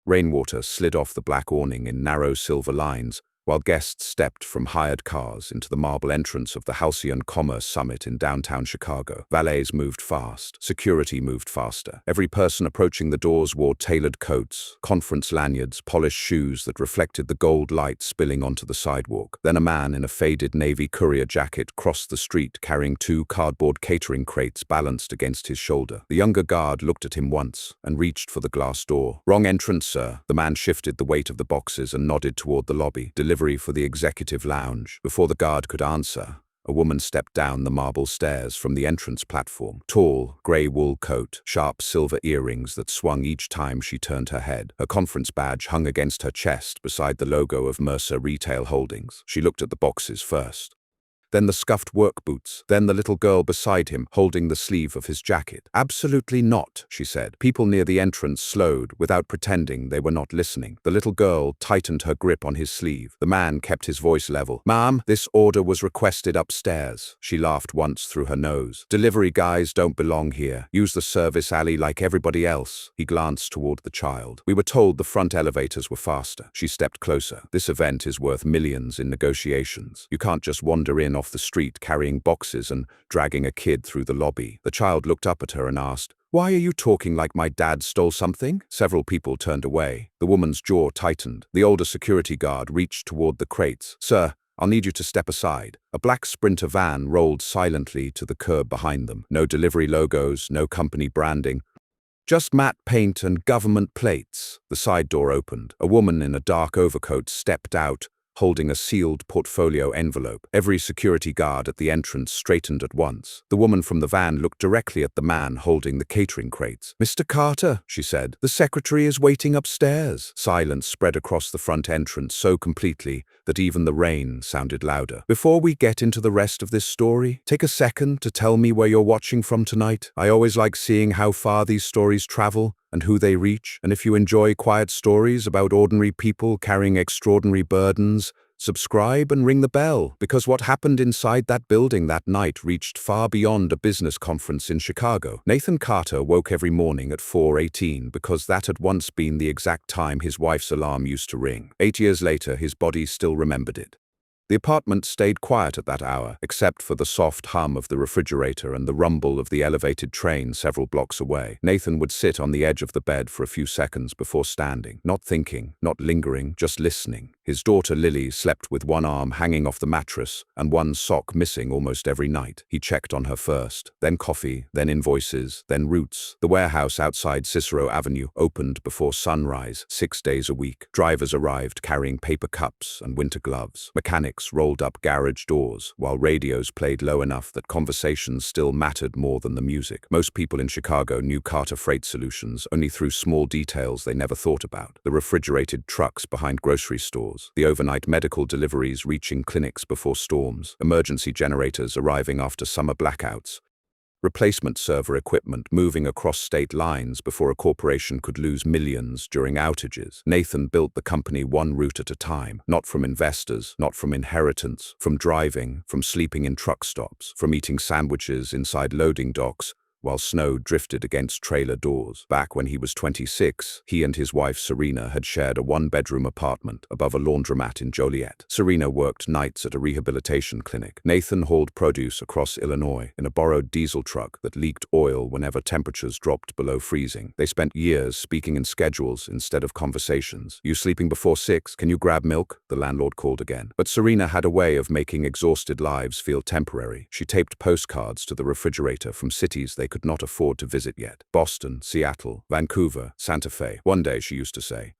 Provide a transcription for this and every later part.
Rainwater slid off the black awning in narrow silver lines, while guests stepped from hired cars into the marble entrance of the Halcyon Commerce Summit in downtown Chicago. Valets moved fast. Security moved faster. Every person approaching the doors wore tailored coats, conference lanyards, polished shoes that reflected the gold light spilling onto the sidewalk. Then a man in a faded navy courier jacket crossed the street carrying 2 cardboard catering crates balanced against his shoulder. The younger guard looked at him once and reached for the glass door. "Wrong entrance, sir." The man shifted the weight of the boxes and nodded toward the lobby. "Delivery for the executive lounge." Before the guard could answer, a woman stepped down the marble stairs from the entrance platform. Tall, grey wool coat, sharp silver earrings that swung each time she turned her head. Her conference badge hung against her chest beside the logo of Mercer Retail Holdings. She looked at the boxes first, then the scuffed work boots, then the little girl beside him holding the sleeve of his jacket. "Absolutely not," she said. People near the entrance slowed without pretending they were not listening. The little girl tightened her grip on his sleeve. The man kept his voice level. "Ma'am, this order was requested upstairs." She laughed once through her nose. "Delivery guys don't belong here. Use the service alley like everybody else." He glanced toward the child. "We were told the front elevators were faster." She stepped closer. "This event is worth millions in negotiations. You can't just wander in off the street carrying boxes and dragging a kid through the lobby." The child looked up at her and asked, "Why are you talking like my dad stole something?" Several people turned away. The woman's jaw tightened. The older security guard reached toward the crates. "Sir, I'll need you to step aside." A black Sprinter van rolled silently to the curb behind them. No delivery logos, no company branding. Just matte paint and government plates. The side door opened. A woman in a dark overcoat stepped out, holding a sealed portfolio envelope. Every security guard at the entrance straightened at once. The woman from the van looked directly at the man holding the catering crates. "Mr. Carter," she said, "the secretary is waiting upstairs." Silence spread across the front entrance so completely that even the rain sounded louder. "Before we get into the rest of this story, take a second to tell me where you're watching from tonight. I always like seeing how far these stories travel and who they reach. And if you enjoy quiet stories about ordinary people carrying extraordinary burdens, subscribe and ring the bell, because what happened inside that building that night reached far beyond a business conference in Chicago." Nathan Carter woke every morning at 4:18 because that had once been the exact time his wife's alarm used to ring. 8 years later, his body still remembered it. The apartment stayed quiet at that hour, except for the soft hum of the refrigerator and the rumble of the elevated train several blocks away. Nathan would sit on the edge of the bed for a few seconds before standing, not thinking, not lingering, just listening. His daughter Lily slept with one arm hanging off the mattress and one sock missing almost every night. He checked on her first, then coffee, then invoices, then routes. The warehouse outside Cicero Avenue opened before sunrise, 6 days a week. Drivers arrived carrying paper cups and winter gloves. Mechanics rolled up garage doors, while radios played low enough that conversations still mattered more than the music. Most people in Chicago knew Carter Freight Solutions only through small details they never thought about. The refrigerated trucks behind grocery stores, the overnight medical deliveries reaching clinics before storms, emergency generators arriving after summer blackouts, replacement server equipment moving across state lines before a corporation could lose millions during outages. Nathan built the company one route at a time, not from investors, not from inheritance, from driving, from sleeping in truck stops, from eating sandwiches inside loading docks, while snow drifted against trailer doors. Back when he was 26, he and his wife Serena had shared a one-bedroom apartment above a laundromat in Joliet. Serena worked nights at a rehabilitation clinic. Nathan hauled produce across Illinois in a borrowed diesel truck that leaked oil whenever temperatures dropped below freezing. They spent years speaking in schedules instead of conversations. "You sleeping before 6? Can you grab milk?" the landlord called again. But Serena had a way of making exhausted lives feel temporary. She taped postcards to the refrigerator from cities they could not afford to visit yet. Boston, Seattle, Vancouver, Santa Fe. One day, she used to say.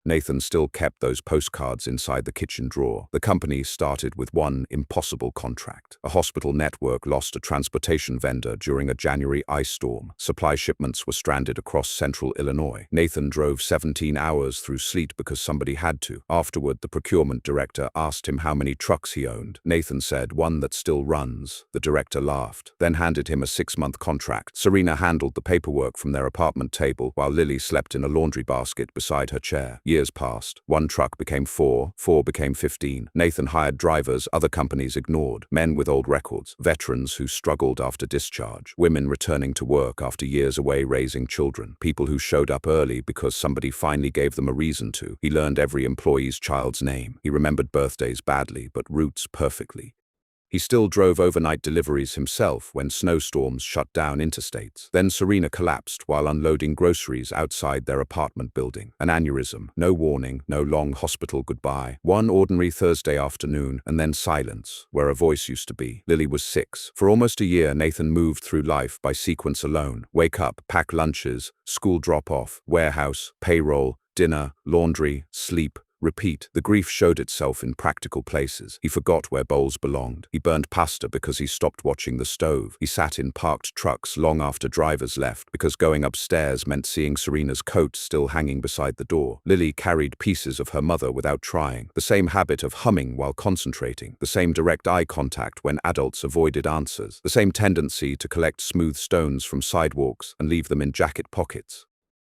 Nathan still kept those postcards inside the kitchen drawer. The company started with one impossible contract. A hospital network lost a transportation vendor during a January ice storm. Supply shipments were stranded across central Illinois. Nathan drove 17 hours through sleet because somebody had to. Afterward, the procurement director asked him how many trucks he owned. Nathan said, "One that still runs." The director laughed, then handed him a 6-month contract. Serena handled the paperwork from their apartment table while Lily slept in a laundry basket beside her chair. Years passed. One truck became four, four became 15. Nathan hired drivers other companies ignored, men with old records, veterans who struggled after discharge, women returning to work after years away raising children, people who showed up early because somebody finally gave them a reason to. He learned every employee's child's name. He remembered birthdays badly, but routes perfectly. He still drove overnight deliveries himself when snowstorms shut down interstates. Then Serena collapsed while unloading groceries outside their apartment building. An aneurysm, no warning, no long hospital goodbye. One ordinary Thursday afternoon, and then silence, where a voice used to be. Lily was 6. For almost a year, Nathan moved through life by sequence alone. Wake up, pack lunches, school drop-off, warehouse, payroll, dinner, laundry, sleep. Repeat. The grief showed itself in practical places. He forgot where bowls belonged. He burned pasta because he stopped watching the stove. He sat in parked trucks long after drivers left because going upstairs meant seeing Serena's coat still hanging beside the door. Lily carried pieces of her mother without trying. The same habit of humming while concentrating. The same direct eye contact when adults avoided answers. The same tendency to collect smooth stones from sidewalks and leave them in jacket pockets.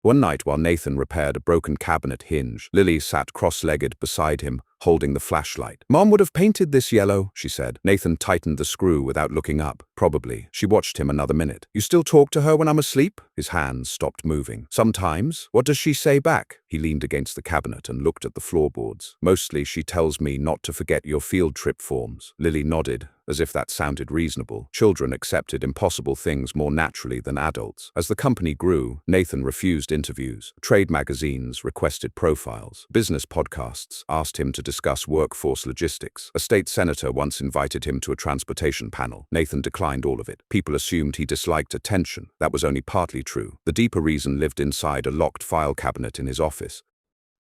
One night, while Nathan repaired a broken cabinet hinge, Lily sat cross-legged beside him, holding the flashlight. "Mom would have painted this yellow," she said. Nathan tightened the screw without looking up. "Probably." She watched him another minute. "You still talk to her when I'm asleep?" His hands stopped moving. "Sometimes." "What does she say back?" He leaned against the cabinet and looked at the floorboards. "Mostly she tells me not to forget your field trip forms." Lily nodded, as if that sounded reasonable. Children accepted impossible things more naturally than adults. As the company grew, Nathan refused interviews. Trade magazines requested profiles. Business podcasts asked him to discuss workforce logistics. A state senator once invited him to a transportation panel. Nathan declined all of it. People assumed he disliked attention. That was only partly true. The deeper reason lived inside a locked file cabinet in his office.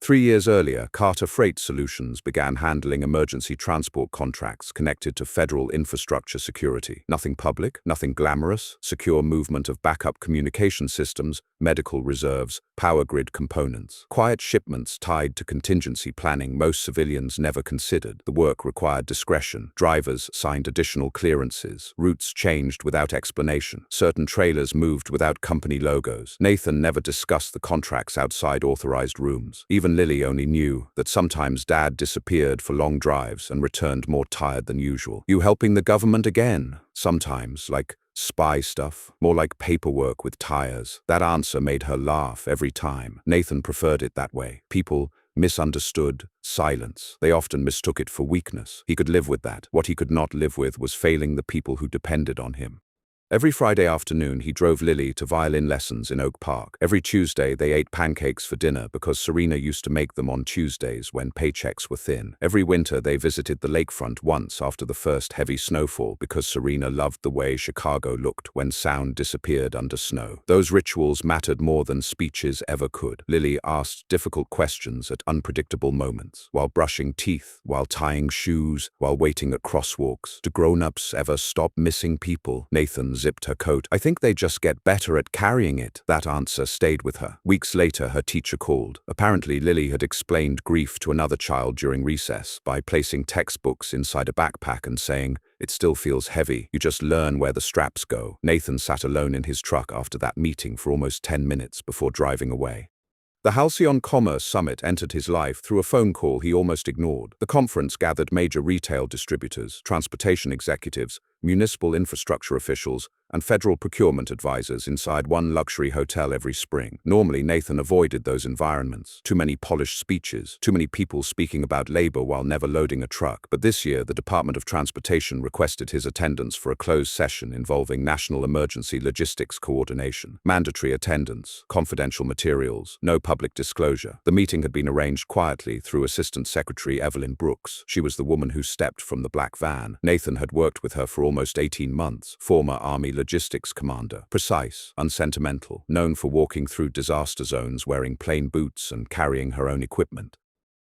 3 years earlier, Carter Freight Solutions began handling emergency transport contracts connected to federal infrastructure security. Nothing public, nothing glamorous, secure movement of backup communication systems, medical reserves, power grid components. Quiet shipments tied to contingency planning most civilians never considered. The work required discretion. Drivers signed additional clearances. Routes changed without explanation. Certain trailers moved without company logos. Nathan never discussed the contracts outside authorized rooms. Even Lily only knew that sometimes Dad disappeared for long drives and returned more tired than usual. "You helping the government again?" Sometimes, like spy stuff, more like paperwork with tires. That answer made her laugh every time. Nathan preferred it that way. People misunderstood silence. They often mistook it for weakness. He could live with that. What he could not live with was failing the people who depended on him. Every Friday afternoon, he drove Lily to violin lessons in Oak Park. Every Tuesday, they ate pancakes for dinner because Serena used to make them on Tuesdays when paychecks were thin. Every winter, they visited the lakefront once after the first heavy snowfall because Serena loved the way Chicago looked when sound disappeared under snow. Those rituals mattered more than speeches ever could. Lily asked difficult questions at unpredictable moments, while brushing teeth, while tying shoes, while waiting at crosswalks. Do grown-ups ever stop missing people? Nathan zipped her coat. "I think they just get better at carrying it." That answer stayed with her. Weeks later, her teacher called. Apparently, Lily had explained grief to another child during recess by placing textbooks inside a backpack and saying, "It still feels heavy. You just learn where the straps go." Nathan sat alone in his truck after that meeting for almost 10 minutes before driving away. The Halcyon Commerce Summit entered his life through a phone call he almost ignored. The conference gathered major retail distributors, transportation executives, municipal infrastructure officials, and federal procurement advisors inside one luxury hotel every spring. Normally, Nathan avoided those environments. Too many polished speeches, too many people speaking about labor while never loading a truck. But this year, the Department of Transportation requested his attendance for a closed session involving national emergency logistics coordination, mandatory attendance, confidential materials, no public disclosure. The meeting had been arranged quietly through Assistant Secretary Evelyn Brooks. She was the woman who stepped from the black van. Nathan had worked with her for almost 18 months, former Army logistics commander, precise, unsentimental, known for walking through disaster zones wearing plain boots and carrying her own equipment.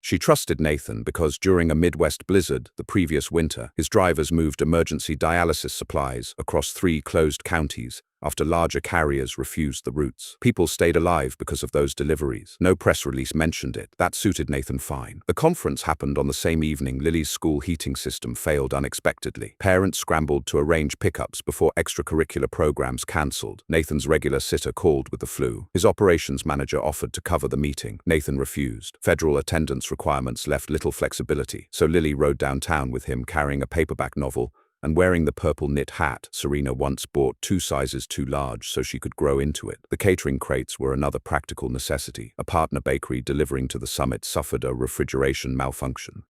She trusted Nathan because during a Midwest blizzard the previous winter, his drivers moved emergency dialysis supplies across 3 closed counties after larger carriers refused the routes. People stayed alive because of those deliveries. No press release mentioned it. That suited Nathan fine. The conference happened on the same evening Lily's school heating system failed unexpectedly. Parents scrambled to arrange pickups before extracurricular programs cancelled. Nathan's regular sitter called with the flu. His operations manager offered to cover the meeting. Nathan refused. Federal attendance requirements left little flexibility, so Lily rode downtown with him carrying a paperback novel and wearing the purple knit hat Serena once bought 2 sizes too large so she could grow into it. The catering crates were another practical necessity. A partner bakery delivering to the summit suffered a refrigeration malfunction.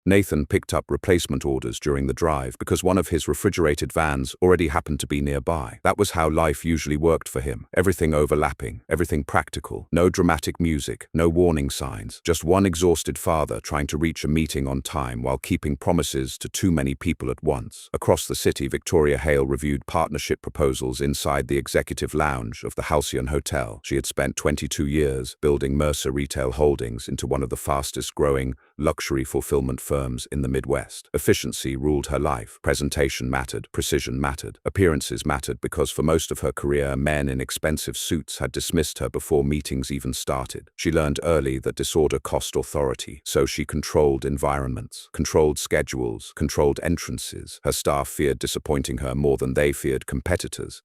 Nathan picked up replacement orders during the drive because one of his refrigerated vans already happened to be nearby. That was how life usually worked for him. Everything overlapping, everything practical. No dramatic music, no warning signs. Just one exhausted father trying to reach a meeting on time while keeping promises to too many people at once. Across the city, Victoria Hale reviewed partnership proposals inside the executive lounge of the Halcyon Hotel. She had spent 22 years building Mercer Retail Holdings into one of the fastest-growing luxury fulfillment firms in the Midwest. Efficiency ruled her life. Presentation mattered. Precision mattered. Appearances mattered because for most of her career, men in expensive suits had dismissed her before meetings even started. She learned early that disorder cost authority, so she controlled environments, controlled schedules, controlled entrances. Her staff feared disappointing her more than they feared competitors.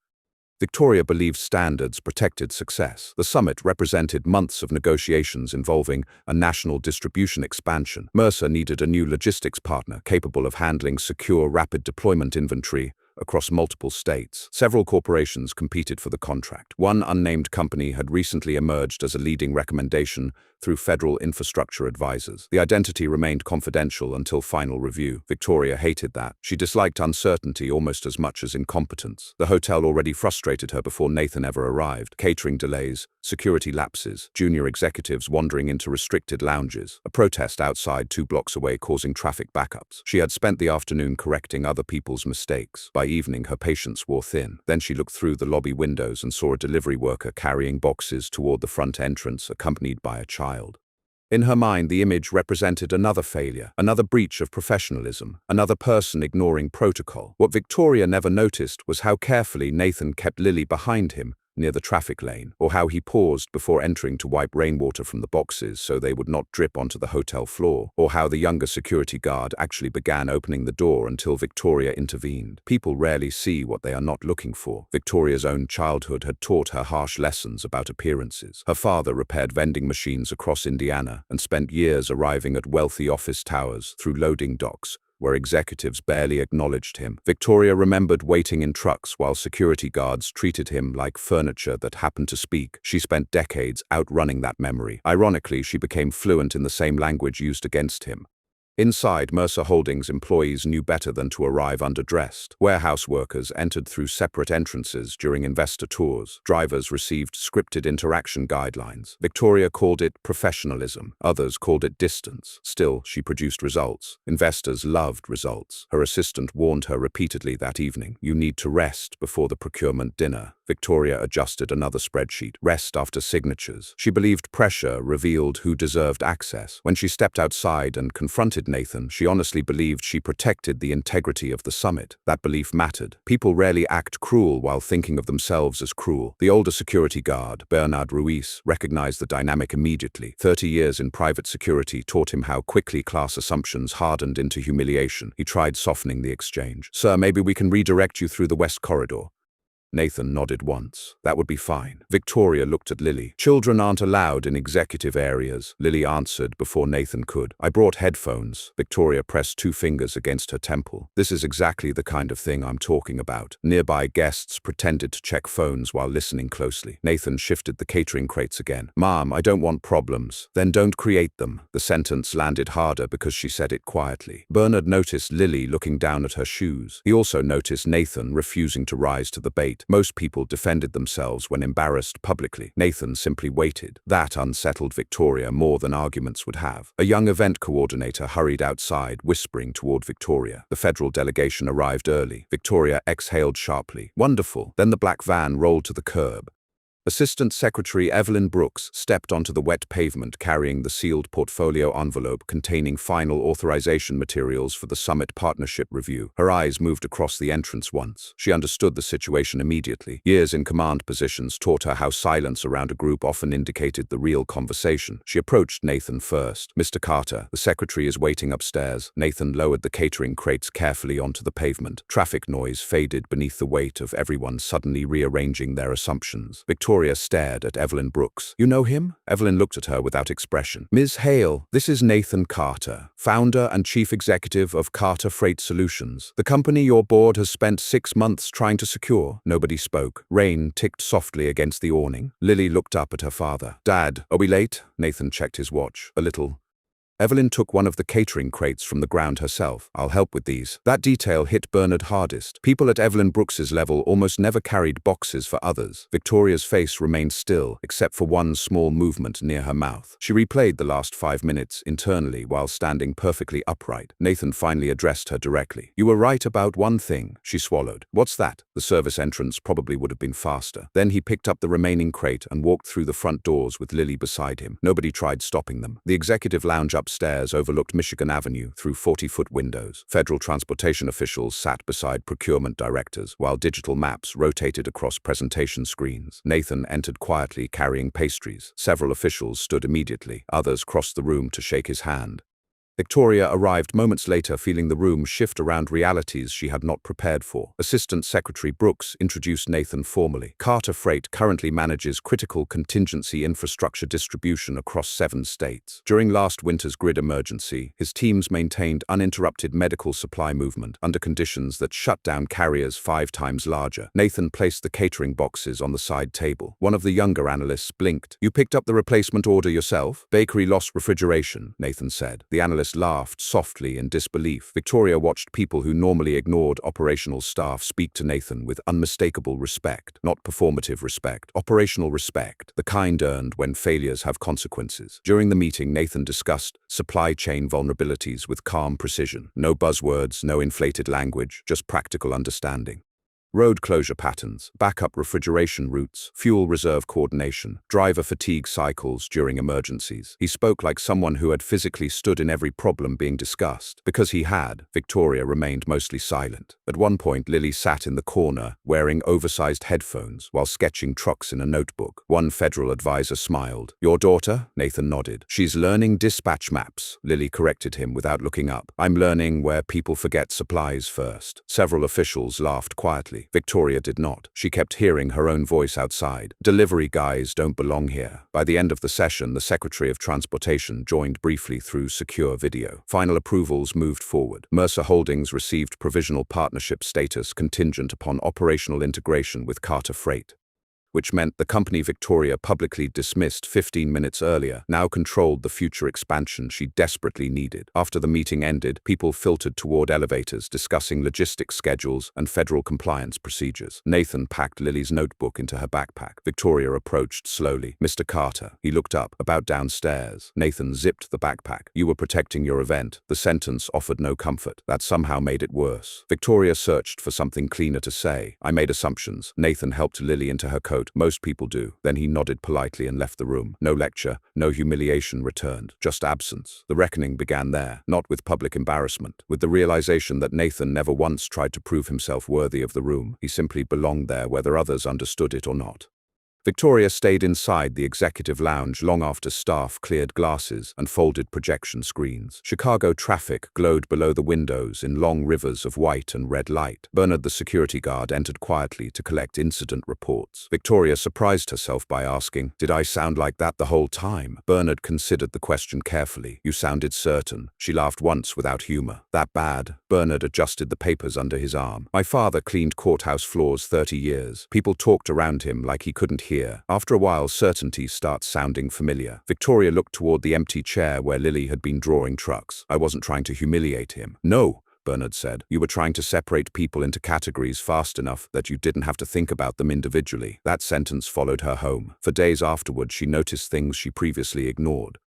Victoria believed standards protected success. The summit represented months of negotiations involving a national distribution expansion. Mercer needed a new logistics partner capable of handling secure, rapid deployment inventory across multiple states. Several corporations competed for the contract. One unnamed company had recently emerged as a leading recommendation through federal infrastructure advisors. The identity remained confidential until final review. Victoria hated that. She disliked uncertainty almost as much as incompetence. The hotel already frustrated her before Nathan ever arrived. Catering delays, security lapses, junior executives wandering into restricted lounges, a protest outside 2 blocks away causing traffic backups. She had spent the afternoon correcting other people's mistakes. By evening, her patience wore thin. Then she looked through the lobby windows and saw a delivery worker carrying boxes toward the front entrance, accompanied by a child. In her mind, the image represented another failure, another breach of professionalism, another person ignoring protocol. What Victoria never noticed was how carefully Nathan kept Lily behind him, near the traffic lane, or how he paused before entering to wipe rainwater from the boxes so they would not drip onto the hotel floor, or how the younger security guard actually began opening the door until Victoria intervened. People rarely see what they are not looking for. Victoria's own childhood had taught her harsh lessons about appearances. Her father repaired vending machines across Indiana and spent years arriving at wealthy office towers through loading docks, where executives barely acknowledged him. Victoria remembered waiting in trucks while security guards treated him like furniture that happened to speak. She spent decades outrunning that memory. Ironically, she became fluent in the same language used against him. Inside, Mercer Holdings employees knew better than to arrive underdressed. Warehouse workers entered through separate entrances during investor tours. Drivers received scripted interaction guidelines. Victoria called it professionalism. Others called it distance. Still, she produced results. Investors loved results. Her assistant warned her repeatedly that evening, "You need to rest before the procurement dinner." Victoria adjusted another spreadsheet. Rest after signatures. She believed pressure revealed who deserved access. When she stepped outside and confronted Nathan, she honestly believed she protected the integrity of the summit. That belief mattered. People rarely act cruel while thinking of themselves as cruel. The older security guard, Bernard Ruiz, recognized the dynamic immediately. 30 years in private security taught him how quickly class assumptions hardened into humiliation. He tried softening the exchange. "Sir, maybe we can redirect you through the West Corridor." Nathan nodded once. "That would be fine." Victoria looked at Lily. "Children aren't allowed in executive areas." Lily answered before Nathan could. "I brought headphones." Victoria pressed 2 fingers against her temple. "This is exactly the kind of thing I'm talking about." Nearby guests pretended to check phones while listening closely. Nathan shifted the catering crates again. "Mom, I don't want problems." "Then don't create them." The sentence landed harder because she said it quietly. Bernard noticed Lily looking down at her shoes. He also noticed Nathan refusing to rise to the bait. Most people defended themselves when embarrassed publicly. Nathan simply waited. That unsettled Victoria more than arguments would have. A young event coordinator hurried outside, whispering toward Victoria. The federal delegation arrived early. Victoria exhaled sharply. "Wonderful." Then the black van rolled to the curb. Assistant Secretary Evelyn Brooks stepped onto the wet pavement carrying the sealed portfolio envelope containing final authorization materials for the Summit Partnership Review. Her eyes moved across the entrance once. She understood the situation immediately. Years in command positions taught her how silence around a group often indicated the real conversation. She approached Nathan first. "Mr. Carter, the secretary is waiting upstairs." Nathan lowered the catering crates carefully onto the pavement. Traffic noise faded beneath the weight of everyone suddenly rearranging their assumptions. Victoria stared at Evelyn Brooks. "You know him?" Evelyn looked at her without expression. "Ms. Hale, this is Nathan Carter, founder and chief executive of Carter Freight Solutions. The company your board has spent 6 months trying to secure." Nobody spoke. Rain ticked softly against the awning. Lily looked up at her father. "Dad, are we late?" Nathan checked his watch. "A little." Evelyn took one of the catering crates from the ground herself. "I'll help with these." That detail hit Bernard hardest. People at Evelyn Brooks's level almost never carried boxes for others. Victoria's face remained still, except for one small movement near her mouth. She replayed the last 5 minutes internally while standing perfectly upright. Nathan finally addressed her directly. "You were right about one thing." She swallowed. "What's that?" The service entrance probably would have been faster. Then he picked up the remaining crate and walked through the front doors with Lily beside him. Nobody tried stopping them. The executive lounge upstairs overlooked Michigan Avenue through 40-foot windows. Federal transportation officials sat beside procurement directors, while digital maps rotated across presentation screens. Nathan entered quietly carrying pastries. Several officials stood immediately. Others crossed the room to shake his hand. Victoria arrived moments later, feeling the room shift around realities she had not prepared for. Assistant Secretary Brooks introduced Nathan formally. "Carter Freight currently manages critical contingency infrastructure distribution across 7 states. During last winter's grid emergency, his teams maintained uninterrupted medical supply movement under conditions that shut down carriers 5 times larger." Nathan placed the catering boxes on the side table. One of the younger analysts blinked. "You picked up the replacement order yourself?" "Bakery lost refrigeration," Nathan said. The analyst laughed softly in disbelief. Victoria watched people who normally ignored operational staff speak to Nathan with unmistakable respect. Not performative respect, operational respect, the kind earned when failures have consequences. During the meeting, Nathan discussed supply chain vulnerabilities with calm precision. No buzzwords, no inflated language, just practical understanding. Road closure patterns, backup refrigeration routes, fuel reserve coordination, driver fatigue cycles during emergencies. He spoke like someone who had physically stood in every problem being discussed. Because he had, Victoria remained mostly silent. At one point, Lily sat in the corner, wearing oversized headphones, while sketching trucks in a notebook. One federal advisor smiled. "Your daughter?" Nathan nodded. "She's learning dispatch maps," Lily corrected him without looking up. "I'm learning where people forget supplies first." Several officials laughed quietly. Victoria did not. She kept hearing her own voice outside. "Delivery guys don't belong here." By the end of the session, the Secretary of Transportation joined briefly through secure video. Final approvals moved forward. Mercer Holdings received provisional partnership status contingent upon operational integration with Carter Freight, which meant the company Victoria publicly dismissed 15 minutes earlier now controlled the future expansion she desperately needed. After the meeting ended, people filtered toward elevators discussing logistics schedules and federal compliance procedures. Nathan packed Lily's notebook into her backpack. Victoria approached slowly. "Mr. Carter." He looked up, about downstairs. Nathan zipped the backpack. "You were protecting your event." The sentence offered no comfort. That somehow made it worse. Victoria searched for something cleaner to say. "I made assumptions." Nathan helped Lily into her coat. "Most people do." Then he nodded politely and left the room. No lecture, no humiliation returned, just absence. The reckoning began there, not with public embarrassment, with the realization that Nathan never once tried to prove himself worthy of the room. He simply belonged there whether others understood it or not. Victoria stayed inside the executive lounge long after staff cleared glasses and folded projection screens. Chicago traffic glowed below the windows in long rivers of white and red light. Bernard, the security guard, entered quietly to collect incident reports. Victoria surprised herself by asking, "Did I sound like that the whole time?" Bernard considered the question carefully. "You sounded certain." She laughed once without humor. "That bad?" Bernard adjusted the papers under his arm. "My father cleaned courthouse floors 30 years. People talked around him like he couldn't hear. After a while, certainty starts sounding familiar." Victoria looked toward the empty chair where Lily had been drawing trucks. "I wasn't trying to humiliate him." "No," Bernard said. "You were trying to separate people into categories fast enough that you didn't have to think about them individually." That sentence followed her home. For days afterward, she noticed things she previously ignored.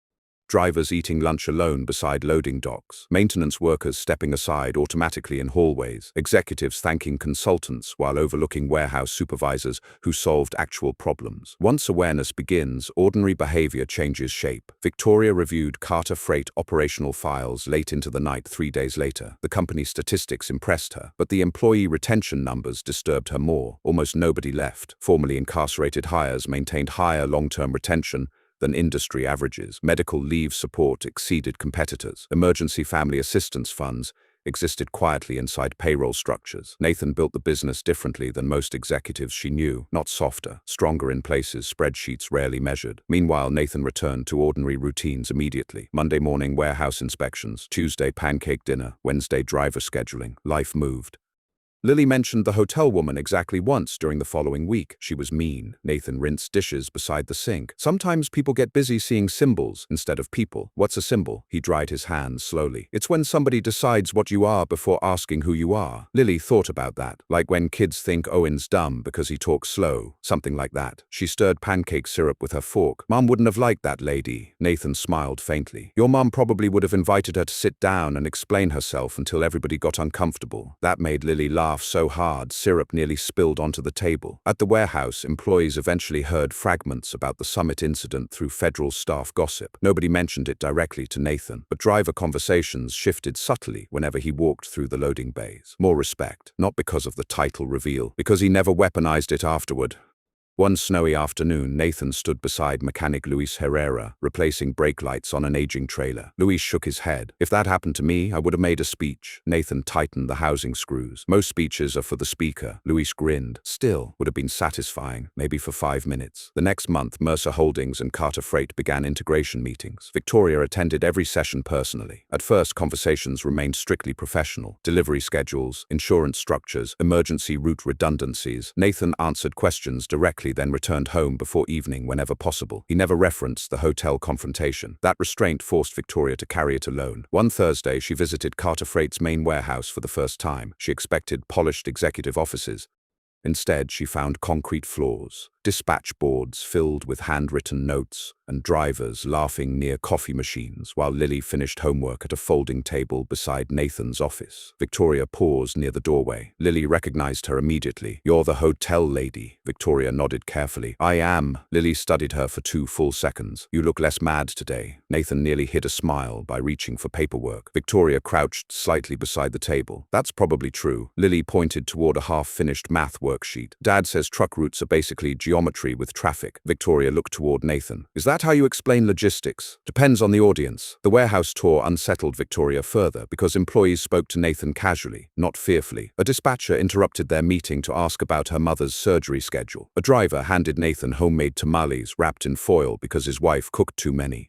drivers eating lunch alone beside loading docks, maintenance workers stepping aside automatically in hallways, executives thanking consultants while overlooking warehouse supervisors who solved actual problems. Once awareness begins, ordinary behavior changes shape. Victoria reviewed Carter Freight operational files late into the night 3 days later. The company's statistics impressed her, but the employee retention numbers disturbed her more. Almost nobody left. Formerly incarcerated hires maintained higher long-term retention than industry averages. Medical leave support exceeded competitors. Emergency family assistance funds existed quietly inside payroll structures. Nathan built the business differently than most executives she knew, not softer, stronger in places spreadsheets rarely measured. Meanwhile, Nathan returned to ordinary routines immediately. Monday morning warehouse inspections, Tuesday pancake dinner, Wednesday driver scheduling. Life moved. Lily mentioned the hotel woman exactly once during the following week. She was mean. Nathan rinsed dishes beside the sink. Sometimes people get busy seeing symbols instead of people. What's a symbol? He dried his hands slowly. It's when somebody decides what you are before asking who you are. Lily thought about that, like when kids think Owen's dumb because he talks slow. Something like that. She stirred pancake syrup with her fork. Mom wouldn't have liked that lady. Nathan smiled faintly. Your mom probably would have invited her to sit down and explain herself until everybody got uncomfortable. That made Lily laugh so hard syrup nearly spilled onto the table. At the warehouse, employees eventually heard fragments about the summit incident through federal staff gossip. Nobody mentioned it directly to Nathan, but driver conversations shifted subtly whenever he walked through the loading bays. More respect, not because of the title reveal, because he never weaponized it afterward. One snowy afternoon, Nathan stood beside mechanic Luis Herrera, replacing brake lights on an aging trailer. Luis shook his head. If that happened to me, I would have made a speech. Nathan tightened the housing screws. Most speeches are for the speaker. Luis grinned. Still, would have been satisfying, maybe for 5 minutes. The next month, Mercer Holdings and Carter Freight began integration meetings. Victoria attended every session personally. At first, conversations remained strictly professional. Delivery schedules, insurance structures, emergency route redundancies. Nathan answered questions directly, then returned home before evening whenever possible. He never referenced the hotel confrontation. That restraint forced Victoria to carry it alone. One Thursday, she visited Carter Freight's main warehouse for the first time. She expected polished executive offices. Instead, she found concrete floors, dispatch boards filled with handwritten notes, and drivers laughing near coffee machines while Lily finished homework at a folding table beside Nathan's office. Victoria paused near the doorway. Lily recognized her immediately. "You're the hotel lady." Victoria nodded carefully. "I am." Lily studied her for 2 full seconds. "You look less mad today." Nathan nearly hid a smile by reaching for paperwork. Victoria crouched slightly beside the table. "That's probably true." Lily pointed toward a half-finished math worksheet. "Dad says truck routes are basically geometry with traffic." Victoria looked toward Nathan. "Is that how you explain logistics?" "Depends on the audience." The warehouse tour unsettled Victoria further because employees spoke to Nathan casually, not fearfully. A dispatcher interrupted their meeting to ask about her mother's surgery schedule. A driver handed Nathan homemade tamales wrapped in foil because his wife cooked too many.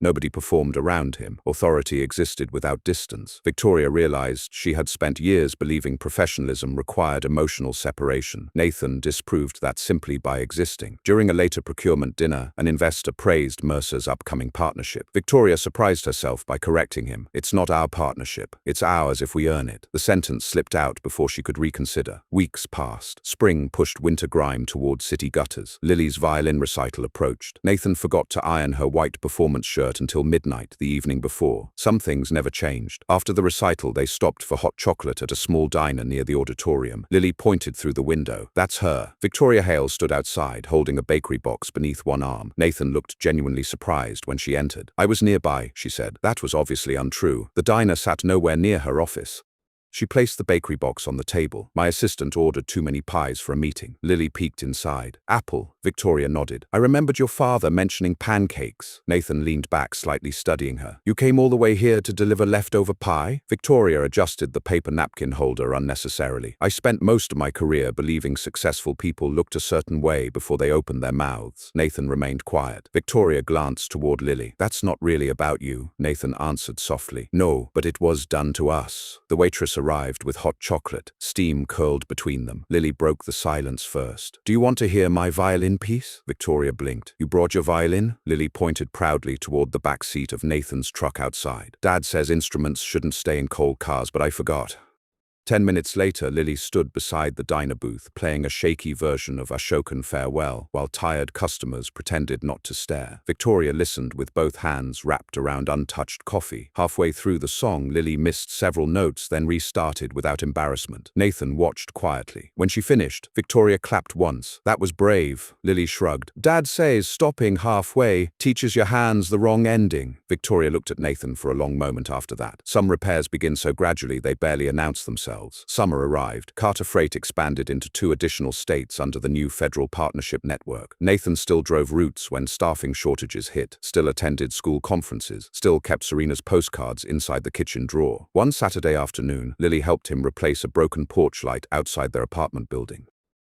Nobody performed around him. Authority existed without distance. Victoria realized she had spent years believing professionalism required emotional separation. Nathan disproved that simply by existing. During a later procurement dinner, an investor praised Mercer's upcoming partnership. Victoria surprised herself by correcting him. "It's not our partnership. It's ours if we earn it." The sentence slipped out before she could reconsider. Weeks passed. Spring pushed winter grime toward city gutters. Lily's violin recital approached. Nathan forgot to iron her white performance shirt until midnight the evening before. Some things never changed. After the recital, they stopped for hot chocolate at a small diner near the auditorium. Lily pointed through the window. "That's her." Victoria Hale stood outside, holding a bakery box beneath one arm. Nathan looked genuinely surprised when she entered. "I was nearby," she said. That was obviously untrue. The diner sat nowhere near her office. She placed the bakery box on the table. "My assistant ordered too many pies for a meeting." Lily peeked inside. "Apple." Victoria nodded. "I remembered your father mentioning pancakes." Nathan leaned back, slightly studying her. "You came all the way here to deliver leftover pie?" Victoria adjusted the paper napkin holder unnecessarily. "I spent most of my career believing successful people looked a certain way before they opened their mouths." Nathan remained quiet. Victoria glanced toward Lily. "That's not really about you," Nathan answered softly. "No, but it was done to us." The waitress arrived with hot chocolate. Steam curled between them. Lily broke the silence first. "Do you want to hear my violin piece?" Victoria blinked. "You brought your violin?" Lily pointed proudly toward the back seat of Nathan's truck outside. "Dad says instruments shouldn't stay in cold cars, but I forgot." 10 minutes later, Lily stood beside the diner booth, playing a shaky version of Ashokan Farewell, while tired customers pretended not to stare. Victoria listened with both hands wrapped around untouched coffee. Halfway through the song, Lily missed several notes, then restarted without embarrassment. Nathan watched quietly. When she finished, Victoria clapped once. "That was brave," Lily shrugged. "Dad says stopping halfway teaches your hands the wrong ending." Victoria looked at Nathan for a long moment after that. Some repairs begin so gradually they barely announce themselves. Summer arrived. Carter Freight expanded into 2 additional states under the new federal partnership network. Nathan still drove routes when staffing shortages hit, still attended school conferences, still kept Serena's postcards inside the kitchen drawer. One Saturday afternoon, Lily helped him replace a broken porch light outside their apartment building.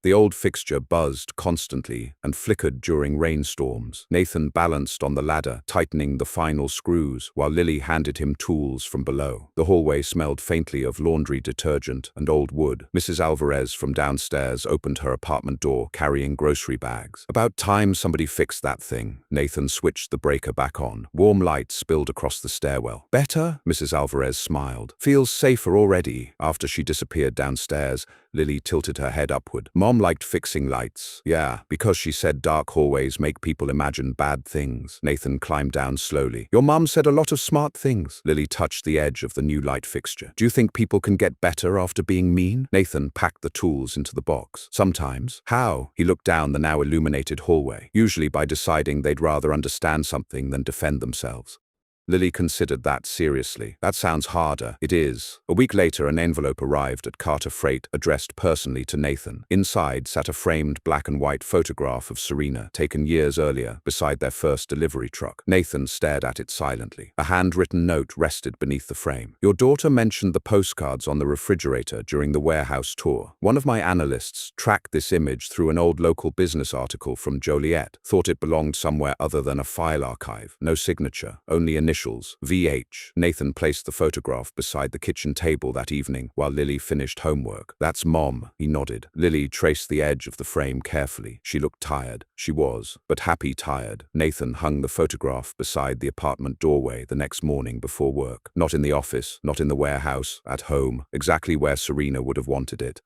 The old fixture buzzed constantly and flickered during rainstorms. Nathan balanced on the ladder, tightening the final screws, while Lily handed him tools from below. The hallway smelled faintly of laundry detergent and old wood. Mrs. Alvarez from downstairs opened her apartment door, carrying grocery bags. "About time somebody fixed that thing." Nathan switched the breaker back on. Warm light spilled across the stairwell. "Better?" Mrs. Alvarez smiled. "Feels safer already." After she disappeared downstairs, Lily tilted her head upward. "Mom liked fixing lights." "Yeah, because she said dark hallways make people imagine bad things." Nathan climbed down slowly. "Your mom said a lot of smart things." Lily touched the edge of the new light fixture. "Do you think people can get better after being mean?" Nathan packed the tools into the box. "Sometimes." "How?" He looked down the now illuminated hallway. "Usually by deciding they'd rather understand something than defend themselves." Lily considered that seriously. "That sounds harder." "It is." A week later, an envelope arrived at Carter Freight, addressed personally to Nathan. Inside sat a framed black and white photograph of Serena, taken years earlier, beside their first delivery truck. Nathan stared at it silently. A handwritten note rested beneath the frame. "Your daughter mentioned the postcards on the refrigerator during the warehouse tour. One of my analysts tracked this image through an old local business article from Joliet. Thought it belonged somewhere other than a file archive. No signature, only initials. VH. Nathan placed the photograph beside the kitchen table that evening while Lily finished homework. "That's Mom," he nodded. Lily traced the edge of the frame carefully. She looked tired. She was, but happy tired. Nathan hung the photograph beside the apartment doorway the next morning before work. Not in the office, not in the warehouse, at home, exactly where Serena would have wanted it.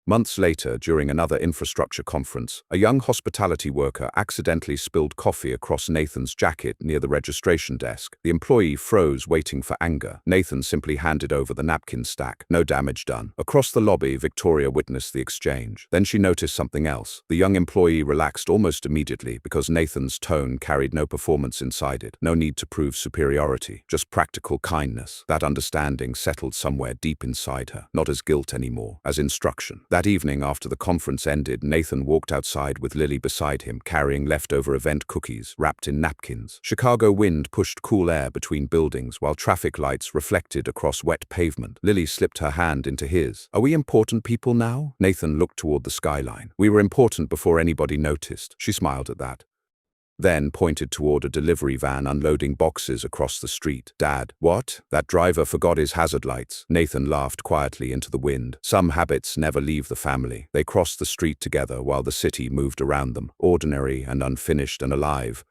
Months later, during another infrastructure conference, a young hospitality worker accidentally spilled coffee across Nathan's jacket near the registration desk. The employee froze, waiting for anger. Nathan simply handed over the napkin stack. No damage done. Across the lobby, Victoria witnessed the exchange. Then she noticed something else. The young employee relaxed almost immediately because Nathan's tone carried no performance inside it. No need to prove superiority, just practical kindness. That understanding settled somewhere deep inside her, not as guilt anymore, as instruction. That evening, after the conference ended, Nathan walked outside with Lily beside him, carrying leftover event cookies wrapped in napkins. Chicago wind pushed cool air between buildings while traffic lights reflected across wet pavement. Lily slipped her hand into his. "Are we important people now?" Nathan looked toward the skyline. "We were important before anybody noticed." She smiled at that, then pointed toward a delivery van unloading boxes across the street. "Dad." "What?" "That driver forgot his hazard lights." Nathan laughed quietly into the wind. Some habits never leave the family. They crossed the street together while the city moved around them, ordinary and unfinished and alive,